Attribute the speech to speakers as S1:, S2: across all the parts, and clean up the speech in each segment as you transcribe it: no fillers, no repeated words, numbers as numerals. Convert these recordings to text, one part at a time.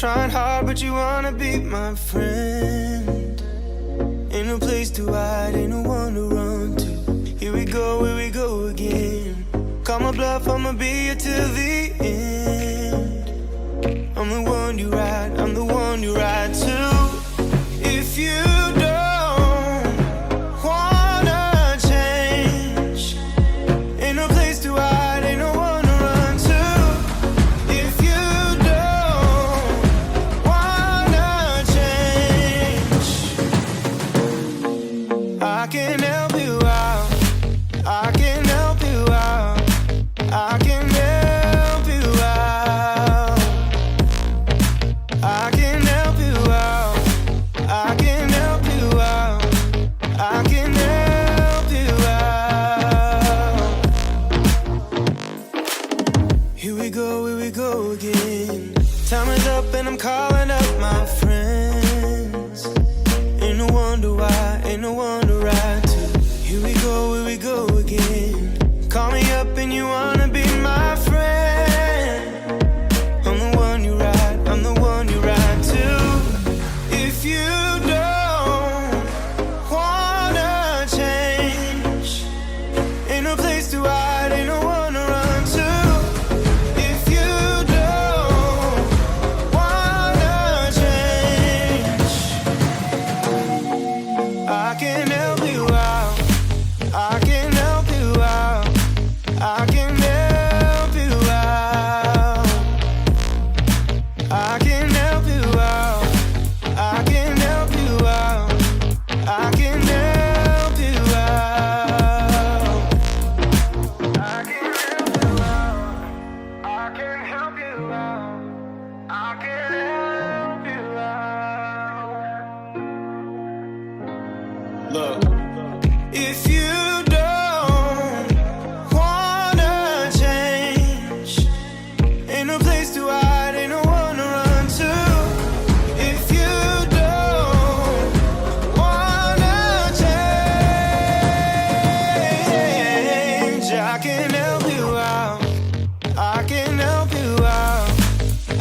S1: trying hard, but you wanna be my friend. Ain't no place to hide, ain't no one to run to. Here we go again. Call my bluff, I'ma be here till the end. I'm the one you ride, I'm the one you ride to. If you don't wanna change, ain't no place to hide, ain't no one to run to. If you don't wanna change, I can help you out, I can help you out, I can help you out, I can help you out, I can help you out, I can help you out. Here we go again. Time is up and I'm calling up my friends. Ain't no wonder why, ain't no one to ride to. Here we go again. Call me up and you wanna be my friend. I'm the one you ride, I'm the one you ride to. If you don't wanna change, ain't no place to hide, ain't no one to run to. If you don't wanna change, I can help you out, I can help you out, I can help you out, I can help you out, I can help you out, I can help you out, I can help you out, I can help you out, I can help you out. Look, if you don't wanna change, ain't no place to hide, ain't no one to run to. If you don't wanna change, I can help you out, I can help you out,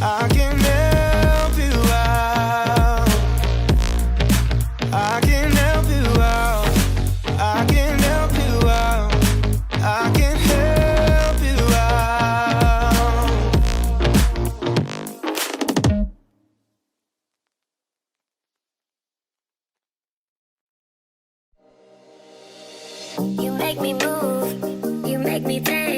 S1: I can help you out, I can help you out, I can help you out, I can help you out.
S2: You make me move, you make me dance.